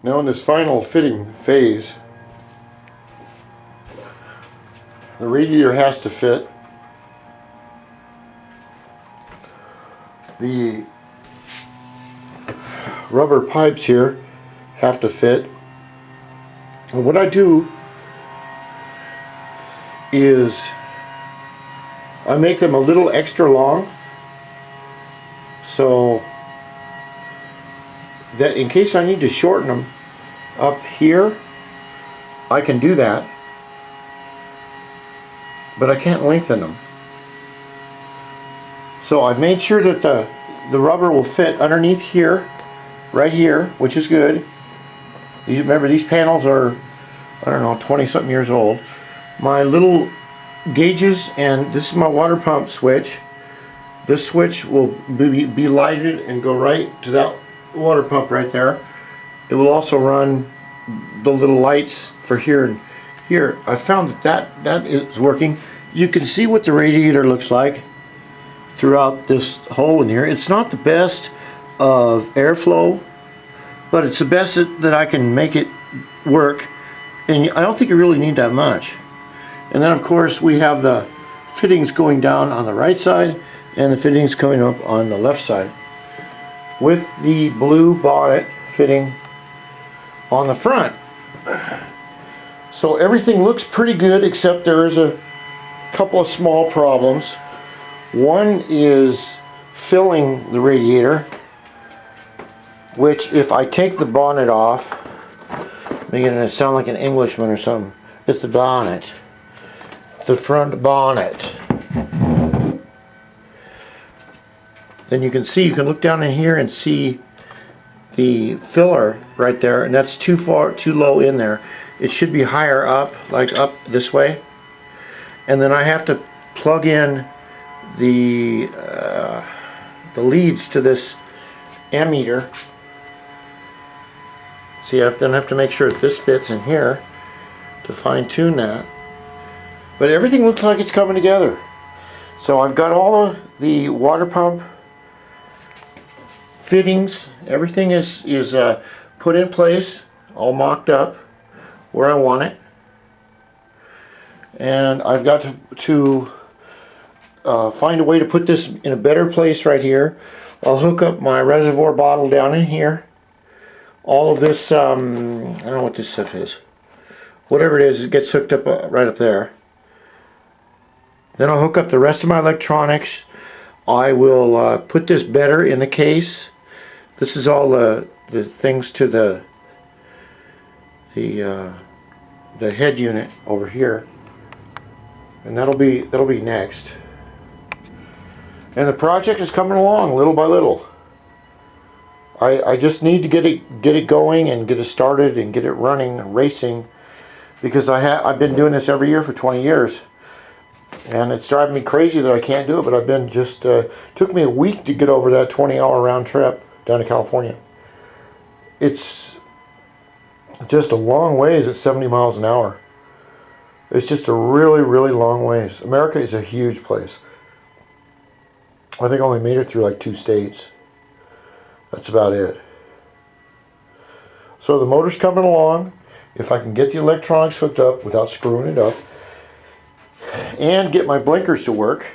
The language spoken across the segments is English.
Now in this final fitting phase, the radiator has to fit. The rubber pipes here have to fit. And what I do is I make them a little extra long so that in case I need to shorten them up here, I can do that, but I can't lengthen them. So I've made sure that the rubber will fit underneath here, right here, which is good. Remember, these panels are, I don't know, 20 something years old. My little gauges, and this is my water pump switch. This switch will be lighted and go right to that water pump right there. It will also run the little lights for here and here. I found that is working. You can see what the radiator looks like throughout this hole in here. It's not the best of airflow, but it's the best that I can make it work, and I don't think you really need that much. And then of course we have the fittings going down on the right side and the fittings coming up on the left side, with the blue bonnet fitting on the front. So everything looks pretty good, except there is a couple of small problems. One is filling the radiator, which if I take the bonnet off, making it sound like an Englishman or something, it's the bonnet, the front bonnet. Then you can look down in here and see the filler right there, and that's too low in there. It should be higher up, like up this way. And then I have to plug in the leads to this ammeter. See, I then have to make sure that this fits in here to fine tune that. But everything looks like it's coming together. So I've got all of the water pump fittings. Everything is put in place, all mocked up where I want it. And I've got to find a way to put this in a better place right here. I'll hook up my reservoir bottle down in here. All of this, I don't know what this stuff is. Whatever it is, it gets hooked up right up there. Then I'll hook up the rest of my electronics. I will put this better in the case. This is all the things to the head unit over here, and that'll be next. And the project is coming along little by little. I just need to get it going and get it started and get it running and racing, because I've been doing this every year for 20 years. And it's driving me crazy that I can't do it, but I've been just, took me a week to get over that 20-hour round trip down to California. It's just a long ways at 70 miles an hour. It's just a really, really long ways. America is a huge place. I think I only made it through like 2 states. That's about it. So the motor's coming along. If I can get the electronics hooked up without screwing it up, and get my blinkers to work,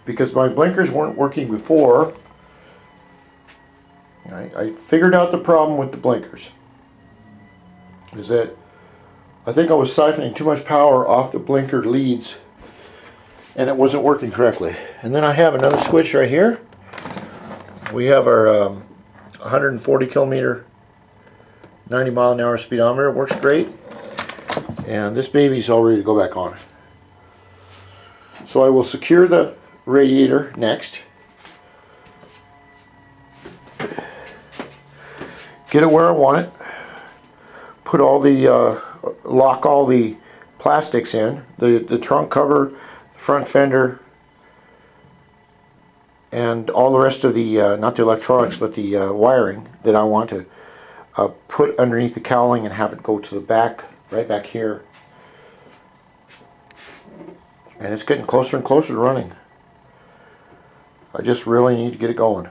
because my blinkers weren't working before. I figured out the problem with the blinkers is that I think I was siphoning too much power off the blinker leads, and it wasn't working correctly. And then I have another switch right here. We have our 140 kilometer 90 mile an hour speedometer. It works great, and this baby's all ready to go back on. So I will secure the radiator next. Get it where I want it. Put all the, lock all the plastics in. The trunk cover, the front fender, and all the rest of the, not the electronics, but the wiring that I want to put underneath the cowling and have it go to the back, right back here. And it's getting closer and closer to running. I just really need to get it going.